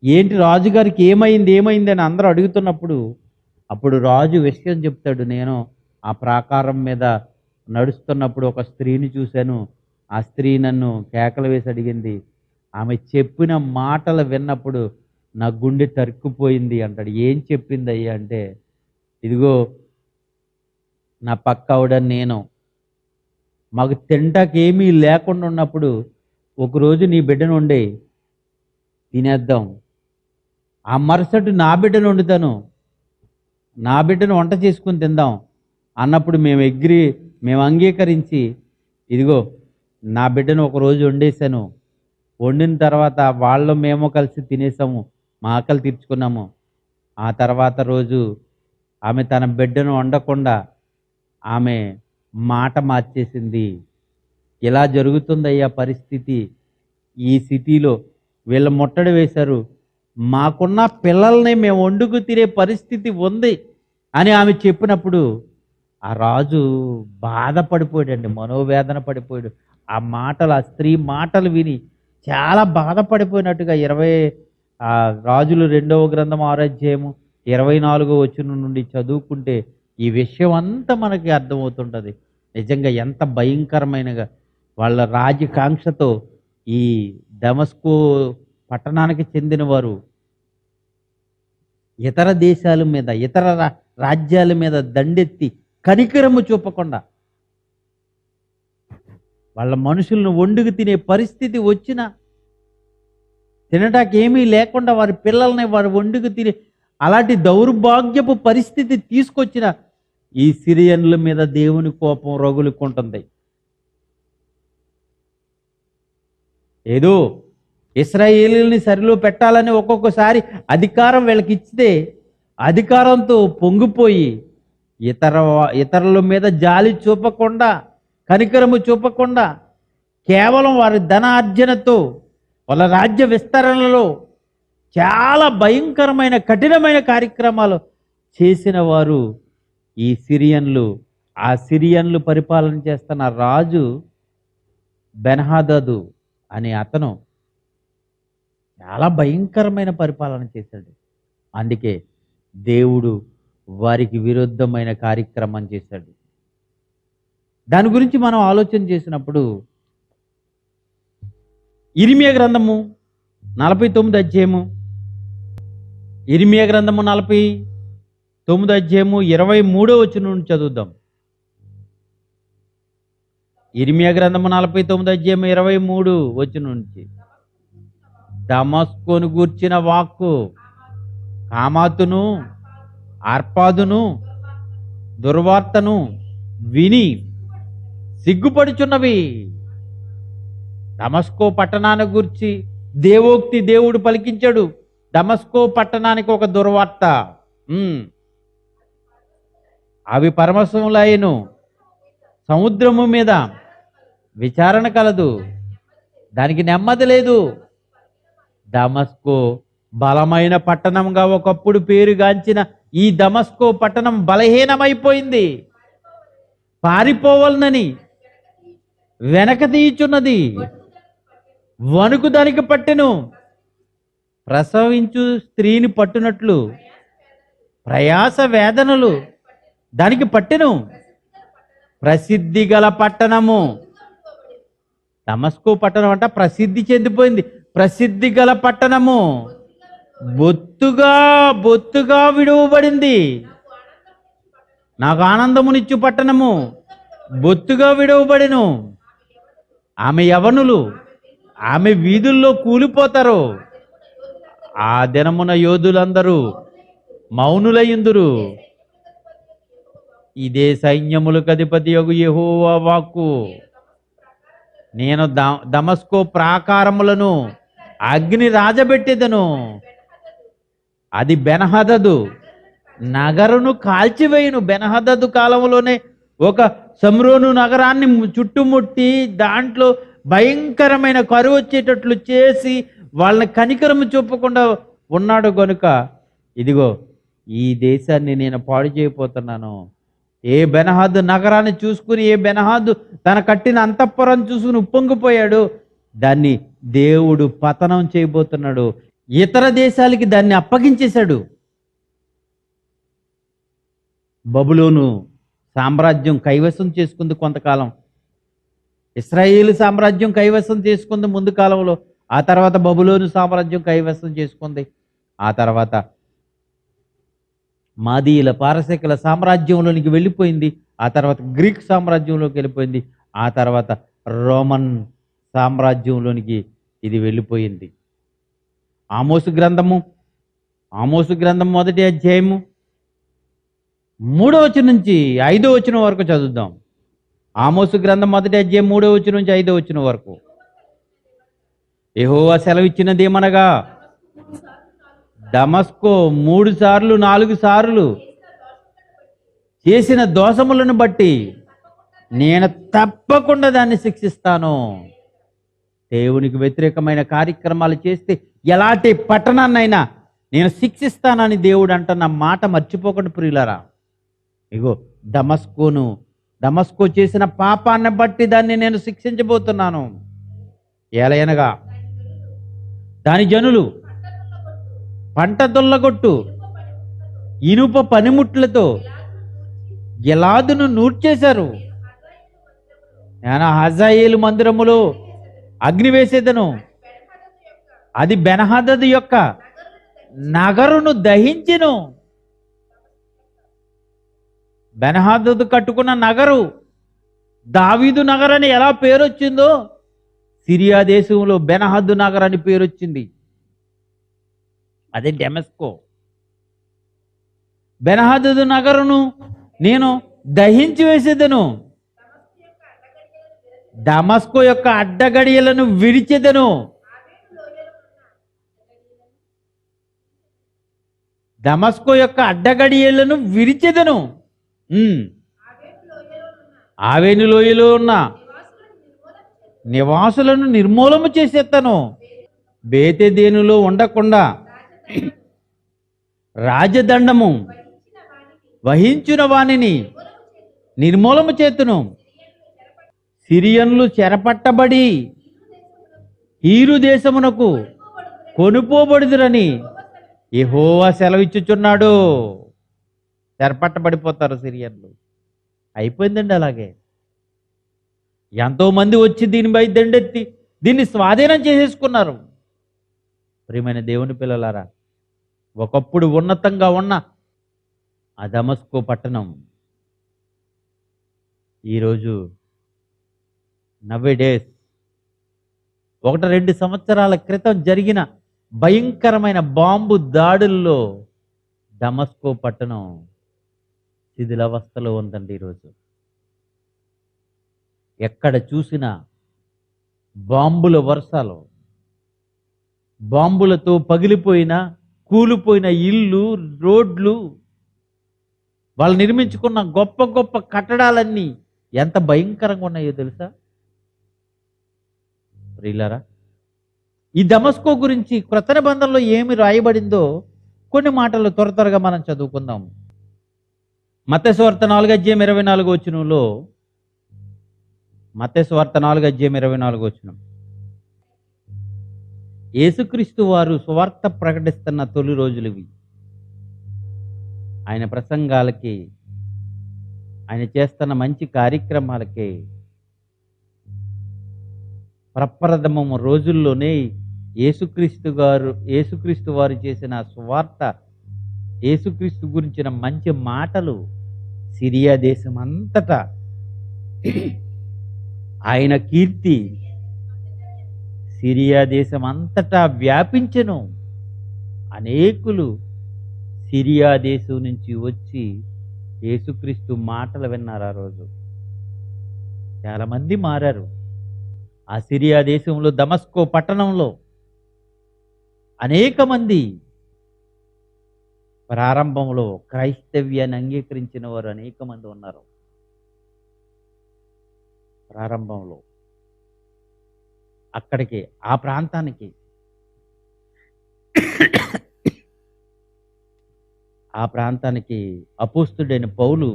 ఏంటి రాజుగారికి ఏమైంది అని అందరూ అడుగుతున్నప్పుడు అప్పుడు రాజు విషయం చెప్తాడు. నేను ఆ ప్రాకారం మీద నడుస్తున్నప్పుడు ఒక స్త్రీని చూశాను. ఆ స్త్రీ నన్ను కేకలు వేసి అడిగింది. ఆమె చెప్పిన మాటలు విన్నప్పుడు నా గుండె తరుక్కుపోయింది అంటాడు. ఏం చెప్పింది అయ్యా అంటే, ఇదిగో నా పక్క ఆవిడ నేను మాకు తింటాకి ఏమీ లేకుండా ఉన్నప్పుడు ఒకరోజు నీ బిడ్డను వండి తినేద్దాం, ఆ మరుసటి నా బిడ్డను వండుతాను, నా బిడ్డను వంట చేసుకుని తిందాం అన్నప్పుడు మేము అంగీకరించి ఇదిగో నా బిడ్డను ఒకరోజు వండేశాను. వండిన తర్వాత వాళ్ళు మేము కలిసి తినేసాము, మా ఆకలి తీర్చుకున్నాము. ఆ తర్వాత రోజు ఆమె తన బిడ్డను వండకుండా ఆమె మాట మార్చేసింది. ఇలా జరుగుతుందయ్యా పరిస్థితి. ఈ సిటీలో వీళ్ళు ముట్టడి వేశారు, మాకున్న పిల్లల్ని మేము వండుకు తినే పరిస్థితి ఉంది అని ఆమె చెప్పినప్పుడు ఆ రాజు బాధపడిపోయాడండి, మనోవేదన పడిపోయాడు. ఆ మాటలు, ఆ స్త్రీ మాటలు విని చాలా బాధపడిపోయినట్టుగా రాజులు 2వ గ్రంథం 6వ అధ్యాయము 24వ వచనం నుండి చదువుకుంటే ఈ విషయం అంతా మనకి అర్థమవుతుంటుంది. నిజంగా ఎంత భయంకరమైనగా వాళ్ళ రాజకాంక్షతో ఈ దమస్కు పట్టణానికి చెందిన వారు ఇతర దేశాల మీద, ఇతర రాజ్యాల మీద దండెత్తి కనికరము చూపకుండా వాళ్ళ మనుషులను వండుకు తినే పరిస్థితి వచ్చినా, తినటానికి ఏమీ లేకుండా వారి పిల్లల్ని వారు వండుకు తినే అలాంటి దౌర్భాగ్యపు పరిస్థితి తీసుకొచ్చిన ఈ సిరియన్ల మీద దేవుని కోపం రగులుకుంటుంది. ఏదో ఇశ్రాయేలీయుల్ని సరిలో పెట్టాలని ఒక్కొక్కసారి అధికారం వీళ్ళకి ఇచ్చితే అధికారంతో పొంగిపోయి ఇతరుల మీద జాలి చూపకుండా, కనికరము చూపకుండా, కేవలం వారి ధనార్జనతో వాళ్ళ రాజ్య విస్తరణలో చాలా భయంకరమైన కఠినమైన కార్యక్రమాలు చేసిన వారు ఈ సిరియన్లు. ఆ సిరియన్లు పరిపాలన చేస్తున్న రాజు బెన్హదదు అనే అతను చాలా భయంకరమైన పరిపాలన చేశాడు. అందుకే దేవుడు వారికి విరుద్ధమైన కార్యక్రమం చేశాడు. దాని గురించి మనం ఆలోచన చేసినప్పుడు ఇర్మియా గ్రంథము 49 అధ్యాయము, ఇర్మియా గ్రంథము 49 అధ్యాయము 23వ వచనం నుండి చదువుదాం. ఇర్మియా గ్రంథము 49 అధ్యాయము 23 వచనం నుంచి. దమస్కును గూర్చిన వాక్కు కామాతును అర్పాదును దుర్వార్తను విని సిగ్గుపడుచున్నవి. దమస్కో పట్టణాన్ని గూర్చి దేవోక్తి దేవుడు పలికించాడు. దమస్కో పట్టణానికి ఒక దుర్వార్త, అవి పరమశములైను, సముద్రము మీద విచారణ కలదు, దానికి నెమ్మది లేదు. దమస్కో బలమైన పట్టణంగా ఒకప్పుడు పేరుగాంచిన ఈ దమస్కో పట్టణం బలహీనమైపోయింది, పారిపోవాలనని వెనక తీయుచున్నది, వణుకు దానికి పట్టెను. ప్రసవించు స్త్రీని పట్టునట్లు ప్రయాస వేదనలు దానికి పట్టెను. ప్రసిద్ధి గల పట్టణము దమస్కో పట్టణం అంట ప్రసిద్ధి చెందిపోయింది. ప్రసిద్ధి గల పట్టణము బొత్తుగా విడువబడింది. నాకు ఆనందమునిచ్చు పట్టణము బొత్తుగా విడువబడెను. ఆమె యవనులు ఆమె వీధుల్లో కూలిపోతారు. ఆ దినమున యోధులందరూ మౌనులయ్యుందురు. ఇదే సైన్యములకు అధిపతి యెహోవా వాక్కు. నేను దమస్కో ప్రాకారములను అగ్ని రాజబెట్టెదను, అది బెన్హదదు నగరును కాల్చివేయును. బెన్హదదు కాలంలోనే ఒక షమ్రోను నగరాన్ని చుట్టుముట్టి దాంట్లో భయంకరమైన కరువు వచ్చేటట్లు చేసి వాళ్ళని కనికరము చూపకుండా ఉన్నాడు గనుక ఇదిగో ఈ దేశాన్ని నేను పాడు చేయబోతున్నాను. ఏ బెన్హదదు నగరాన్ని చూసుకుని, ఏ బెన్హదదు తన కట్టిన అంతఃపురం చూసుకుని ఉప్పొంగిపోయాడు, దాన్ని దేవుడు పతనం చేయబోతున్నాడు. ఇతర దేశాలకి దాన్ని అప్పగించేశాడు. బబులోను సామ్రాజ్యం కైవసం చేసుకుంది కొంతకాలం, ఇశ్రాయేలు సామ్రాజ్యం కైవసం చేసుకుంది ముందు కాలంలో, ఆ తర్వాత బబులోను సామ్రాజ్యం కైవసం చేసుకుంది. ఆ తర్వాత మాదీయుల పారసీకుల సామ్రాజ్యంలోనికి వెళ్ళిపోయింది. ఆ తర్వాత గ్రీక్ సామ్రాజ్యంలోకి వెళ్ళిపోయింది. ఆ తర్వాత రోమన్ సామ్రాజ్యంలోనికి ఇది వెళ్ళిపోయింది. ఆమోసు గ్రంథము మొదటి అధ్యాయము 3వ వచనం నుంచి 5వ వచనం వరకు చదువుదాం. ఆమోసు గ్రంథం మొదటి అధ్యాయం 3వ వచనం నుంచి 5వ వచనం వరకు. యెహోవా సెలవిచ్చినదేమనగా, దమస్కో 3 సార్లు 4 సార్లు చేసిన దోషములను బట్టి నేను తప్పకుండా దాన్ని శిక్షిస్తాను. దేవునికి వ్యతిరేకమైన కార్యక్రమాలు చేస్తే ఎలాంటి పట్టణాన్నైనా నేను శిక్షిస్తానని దేవుడు అంటున్న మాట మర్చిపోకండి ప్రియులారా. ఇగో దమస్కో చేసిన పాపాన్ని బట్టి దాన్ని నేను శిక్షించబోతున్నాను. ఏలయనగా దాని జనులు పంట దొల్లగొట్టు ఇనుప పనిముట్లతో గిలాదును నూర్చేశారు. నేను హజాయేలు మందిరములో అగ్ని వేసేదను, అది బెన్హదదు యొక్క నగరును దహించెను. బెన్హదదు కట్టుకున్న నగరు దావీదు నగర్ అని ఎలా పేరొచ్చిందో, సిరియా దేశంలో బెన్హదదు నగర్ అని పేరొచ్చింది. అదే డెమస్కో. బెన్హదదు నగరును నేను దహించి వేసేదను, దమస్కో యొక్క అడ్డగడియలను విడిచెదను. దమస్కో యొక్క అడ్డగడియలను విరిచెదను. ఆవేను లోయలో ఉన్న నివాసులను నిర్మూలము చేసేస్తాను. బేతేదేనులో ఉండకుండా రాజదండము వహించిన వానిని నిర్మూలము చేతును. సిరియన్లు చెరపట్టబడి హీరు దేశమునకు కొనుపోబడుదురని యెహోవా సెలవిచ్చుచున్నాడు. చెరపట్టబడిపోతారు సిరియన్లు. అయిపోయిందండి అలాగే. ఎంతోమంది వచ్చి దీనిపై దండెత్తి దీన్ని స్వాధీనం చేసేసుకున్నారు. ప్రియమైన దేవుని పిల్లలారా, ఒకప్పుడు ఉన్నతంగా ఉన్న ఆ దమస్కో పట్టణం ఈరోజు నవ్వేడేస్ 1-2 సంవత్సరాల క్రితం జరిగిన భయంకరమైన బాంబు దాడుల్లో దమస్కో పట్టణం శిథిలావస్థలో ఉందండి. ఈరోజు ఎక్కడ చూసినా బాంబుల వర్షాలు, బాంబులతో పగిలిపోయిన కూలిపోయిన ఇల్లు, రోడ్లు, వాళ్ళు నిర్మించుకున్న గొప్ప గొప్ప కట్టడాలన్నీ ఎంత భయంకరంగా ఉన్నాయో తెలుసా ప్రియులారా. ఈ దమస్కో గురించి క్రొత్త నిబంధనలో ఏమి రాయబడిందో కొన్ని మాటలు త్వరగా మనం చదువుకుందాం. మత్తయి సువార్త 4:24 వచనంలో, మత్తయి సువార్త 4:24 వచనం, యేసుక్రీస్తు వారు సువార్త ప్రకటిస్తున్న తొలి రోజులు ఇవి. ఆయన ప్రసంగాలకి, ఆయన చేస్తున్న మంచి కార్యక్రమాలకి ప్రప్రథమము రోజుల్లోనే యేసుక్రీస్తు వారు చేసిన సువార్త, యేసుక్రీస్తు గురించిన మంచి మాటలు సిరియా దేశం అంతటా ఆయన కీర్తి సిరియా దేశం అంతటా వ్యాపించెను. అనేకులు సిరియా దేశం నుంచి వచ్చి యేసుక్రీస్తు మాటలు విన్నారు. ఆ రోజు చాలా మంది మారారు. ఆ సిరియా దేశంలో దమస్కో పట్టణంలో అనేక మంది ప్రారంభంలో క్రైస్తవ్యాన్ని అంగీకరించిన వారు అనేక మంది ఉన్నారు. ప్రారంభంలో అక్కడికి, ఆ ప్రాంతానికి, అపోస్తుడైన పౌలు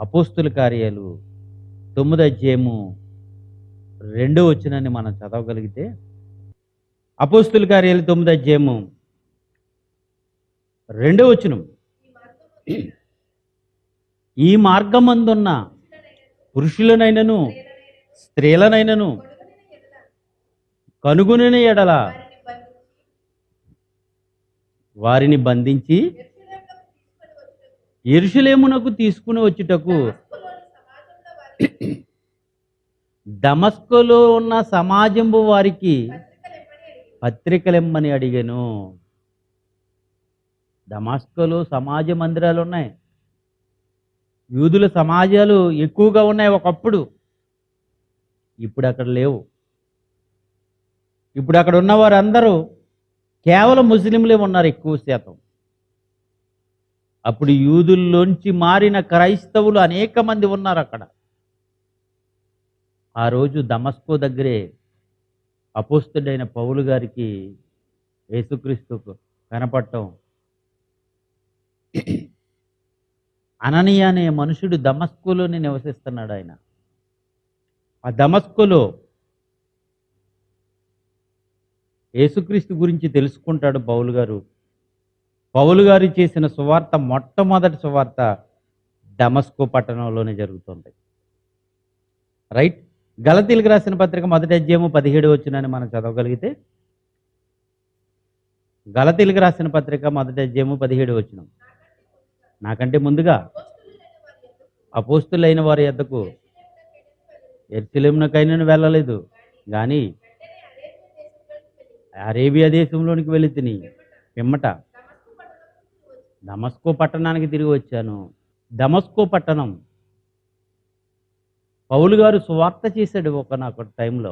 అపోస్తుల కార్యాలు 9:2 వచనాన్ని మనం చదవగలిగితే, అపోస్తుల కార్యాలు 9:2 వచనం, ఈ మార్గమందున్న పురుషులనైనను స్త్రీలనైనను కనుగొనిన ఎడల వారిని బంధించి యెరూషలేమునకు తీసుకుని వచ్చుటకు దమస్కులో ఉన్న సమాజంబు వారికి పత్రికలెమ్మని అడిగాను. దమస్కులో సమాజ మందిరాలు ఉన్నాయి, యూదుల సమాజాలు ఎక్కువగా ఉన్నాయి ఒకప్పుడు. ఇప్పుడు అక్కడ లేవు. ఇప్పుడు అక్కడ ఉన్నవారు అందరూ కేవలం ముస్లింలే ఉన్నారు ఎక్కువ శాతం. అప్పుడు యూదుల్లోంచి మారిన క్రైస్తవులు అనేక మంది ఉన్నారు అక్కడ. ఆ రోజు దమస్కో దగ్గరే అపోస్తుడైన పౌలు గారికి యేసుక్రీస్తుకు కనపడటం. అననీయ అనే మనుషుడు దమస్కులోనే నివసిస్తున్నాడు. ఆయన ఆ దమస్కులో యేసుక్రీస్తు గురించి తెలుసుకుంటాడు పౌలు గారు. పౌలు గారు చేసిన సువార్త, మొట్టమొదటి సువార్త దమస్కో పట్టణంలోనే జరుగుతుంది. రైట్. గలతీలకు రాసిన పత్రిక 1వ అధ్యాయము 17వ వచనాన్ని మనం చదవగలిగితే, గలతీలకు రాసిన పత్రిక 1వ అధ్యాయము 17వ వచనం. నాకంటే ముందుగా అపోస్తులైన వారి యొద్దకు యెరూషలేమునకైనను వెళ్ళలేదు, కానీ అరేబియా దేశంలోనికి వెళ్ళి తిని పిమ్మట దమస్కో పట్టణానికి తిరిగి వచ్చాను. దమస్కో పట్టణం పౌలు గారు సువార్త చేశాడు ఒకనొక టైంలో.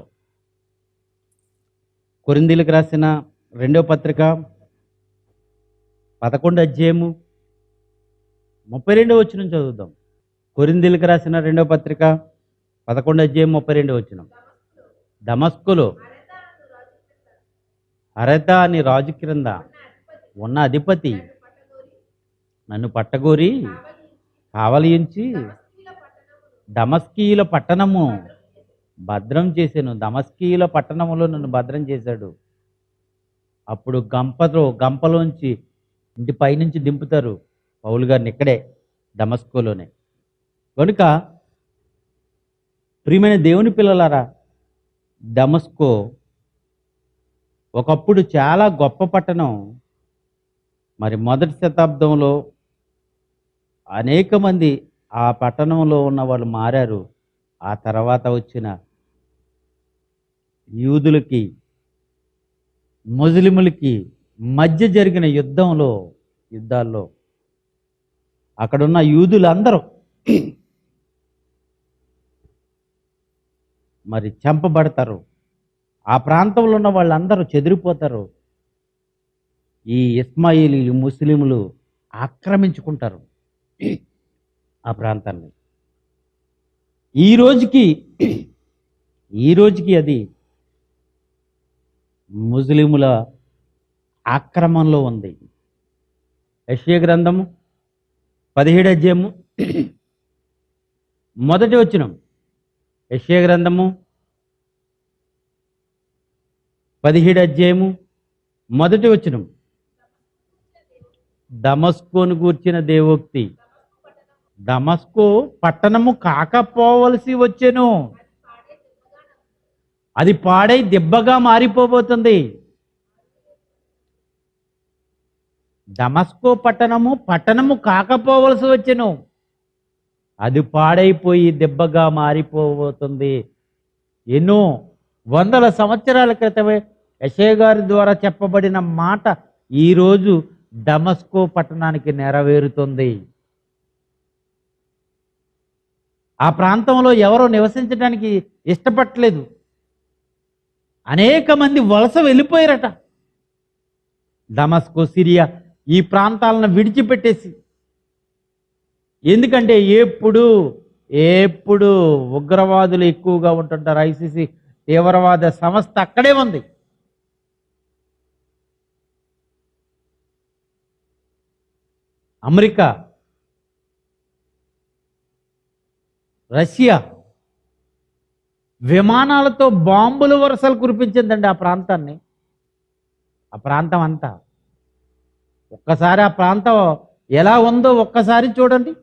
కొరింథీయులకు రాసిన 2వ పత్రిక 11వ అధ్యాయము 32వ వచనం చదువుదాం. కొరింథీయులకు రాసిన 2వ పత్రిక 11వ అధ్యాయం 32వ వచనం. దమస్కులో అరెతా అని రాజు క్రింద ఉన్న అధిపతి నన్ను పట్టగోరి కావలించి దమస్కీయుల పట్టణము భద్రం చేశాను. దమస్కీయుల పట్టణములో నన్ను భద్రం చేశాడు. అప్పుడు గంపలోంచి ఇంటి పైనుంచి దింపుతారు పౌలు గారిని, ఇక్కడే దమస్కోలోనే. కనుక ప్రియమైన దేవుని పిల్లలారా, దమస్కో ఒకప్పుడు చాలా గొప్ప పట్టణం. మరి మొదటి శతాబ్దంలో అనేక మంది ఆ పట్టణంలో ఉన్న వాళ్ళు మారారు. ఆ తర్వాత వచ్చిన యూదులకి ముస్లిములకి మధ్య జరిగిన యుద్ధాల్లో అక్కడున్న యూదులందరూ మరి చంపబడతారు. ఆ ప్రాంతంలో ఉన్న వాళ్ళందరూ చెదిరిపోతారు. ఈ ఇస్మాయిలీలు ముస్లింలు ఆక్రమించుకుంటారు ఆ ప్రాంతాన్ని. ఈ రోజుకి అది ముస్లిముల ఆక్రమణలో ఉంది. యెషయా గ్రంథము 17వ అధ్యాయము 1వ వచనం. యెషయా గ్రంథము 17వ అధ్యాయము 1వ వచనం. దమస్కోను గూర్చిన దేవోక్తి. దమస్కో పట్టణము కాకపోవలసి వచ్చెను, అది పాడై దెబ్బగా మారిపోబోతుంది. దమస్కో పట్టణము కాకపోవలసి వచ్చెను, అది పాడైపోయి దెబ్బగా మారిపోబోతుంది. ఎన్నో వందల సంవత్సరాల క్రితమే యెషయా గారి ద్వారా చెప్పబడిన మాట ఈరోజు దమస్కో పట్టణానికి నెరవేరుతుంది. ఆ ప్రాంతంలో ఎవరో నివసించడానికి ఇష్టపడలేదు. అనేక మంది వలస వెళ్ళిపోయారట. దమస్కో, సిరియా ఈ ప్రాంతాలను విడిచిపెట్టేసి. ఎందుకంటే ఎప్పుడు ఉగ్రవాదులు ఎక్కువగా ఉంటుంటారు. ఐసిసి తీవ్రవాద సంస్థ అక్కడే ఉంది. అమెరికా, రష్యా విమానాలతో బాంబుల వరుసలు కురిపించిందండి ఆ ప్రాంతాన్ని. ఆ ప్రాంతం అంతా ఒక్కసారి ఆ ప్రాంతం ఎలా ఉందో ఒక్కసారి చూడండి.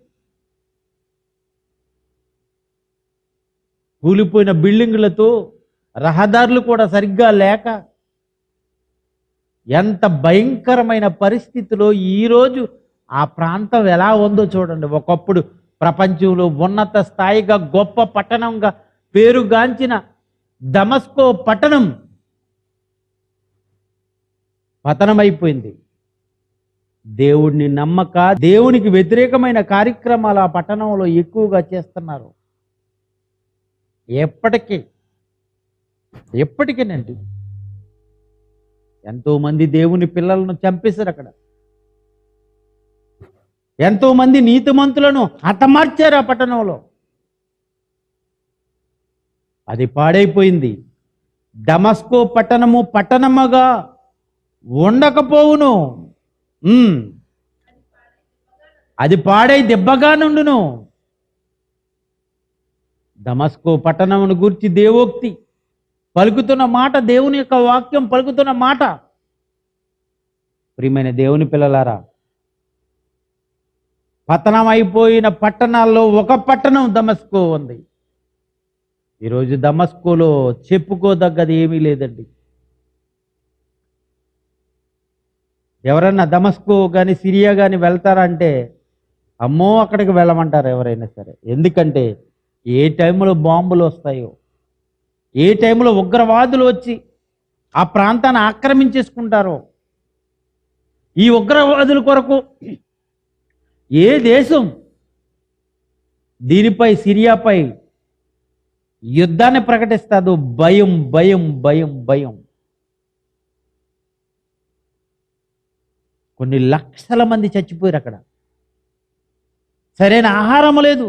కూలిపోయిన బిల్డింగులతో, రహదారులు కూడా సరిగ్గా లేక ఎంత భయంకరమైన పరిస్థితిలో ఈరోజు ఆ ప్రాంతం ఎలా ఉందో చూడండి. ఒకప్పుడు ప్రపంచంలో ఉన్నత స్థాయిగా గొప్ప పట్టణంగా పేరుగాంచిన దమస్కో పట్టణం పతనమైపోయింది. దేవుడిని నమ్మక దేవునికి వ్యతిరేకమైన కార్యక్రమాలు ఆ పట్టణంలో ఎక్కువగా చేస్తున్నారు. ఎప్పటికేనండి ఎంతోమంది దేవుని పిల్లలను చంపేశారు అక్కడ. ఎంతోమంది నీతిమంతులను హతమార్చారు ఆ పట్టణంలో. అది పాడైపోయింది. దమస్కో పట్టణము పట్టణముగా ఉండకపోవును. అది పాడై దెబ్బగా నుండును. దమస్కో పట్టణమును గూర్చి దేవోక్తి పలుకుతున్న మాట, దేవుని యొక్క వాక్యం పలుకుతున్న మాట. ప్రియమైన దేవుని పిల్లలారా, పతనమైపోయిన పట్టణాల్లో ఒక పట్టణం దమస్కో ఉంది. ఈరోజు దమస్కోలో చెప్పుకోదగ్గది ఏమీ లేదండి. ఎవరన్నా దమస్కో కానీ సిరియా కానీ వెళ్తారంటే అమ్మో అక్కడికి వెళ్ళమంటారు ఎవరైనా సరే. ఎందుకంటే ఏ టైంలో బాంబులు వస్తాయో, ఏ టైంలో ఉగ్రవాదులు వచ్చి ఆ ప్రాంతాన్ని ఆక్రమించేసుకుంటారో, ఈ ఉగ్రవాదుల కొరకు ఏ దేశం దీనిపై సిరియాపై యుద్ధాన్ని ప్రకటిస్తాదో భయం భయం భయం భయం. కొన్ని లక్షల మంది చచ్చిపోయారు అక్కడ. సరైన ఆహారం లేదు,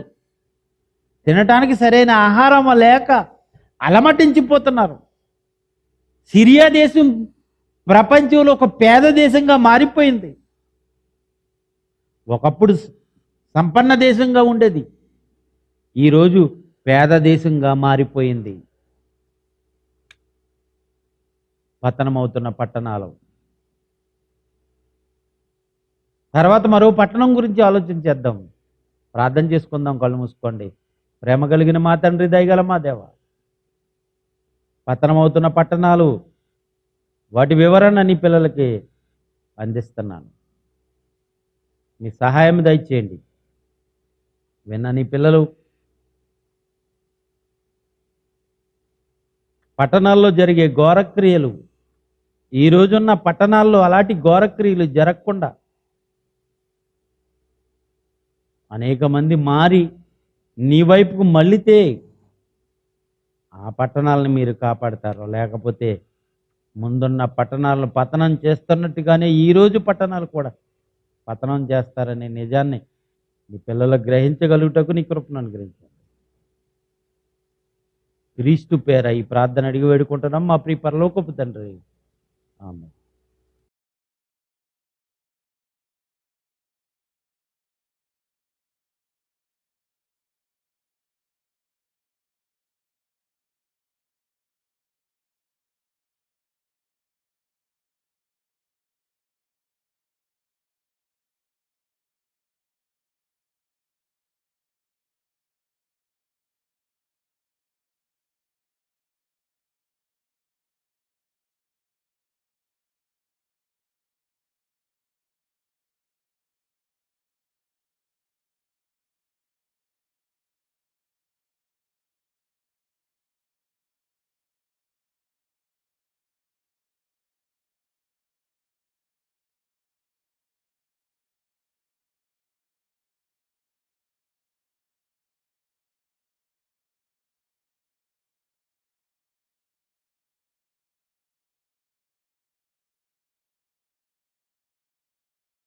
తినటానికి సరైన ఆహారం లేక అలమటించిపోతున్నారు. సిరియా దేశం ప్రపంచంలో ఒక పేద దేశంగా మారిపోయింది. ఒకప్పుడు సంపన్న దేశంగా ఉండేది, ఈరోజు పేద దేశంగా మారిపోయింది. పతనమవుతున్న పట్టణాలు. తర్వాత మరో పట్టణం గురించి ఆలోచించేద్దాం. ప్రార్థన చేసుకుందాం. కళ్ళు మూసుకోండి. ప్రేమ కలిగిన మా తండ్రి, దయగల మా దేవ, పతనమవుతున్న పట్టణాలు, వాటి వివరణ నీ పిల్లలకి అందిస్తున్నాను. మీ సహాయం దయచేయండి. విన్న నీ పిల్లలు పట్టణాల్లో జరిగే ఘోరక్రియలు, ఈ రోజున్న పట్టణాల్లో అలాంటి ఘోరక్రియలు జరగకుండా అనేక మంది మారి నీ వైపుకు మళ్ళితే ఆ పట్టణాలను మీరు కాపాడతారు. లేకపోతే ముందున్న పట్టణాలను పతనం చేస్తున్నట్టుగానే ఈరోజు పట్టణాలు కూడా పతనం చేస్తారనే నిజాన్ని నీ పిల్లలకు గ్రహించగలుగుటకు నీ కృపను అనుగ్రహించండి. క్రీస్తు పేర ఈ ప్రార్థన అడిగి వేడుకుంటున్నాం మా ప్రియ పరలోకపు తండ్రి. ఆమేన్.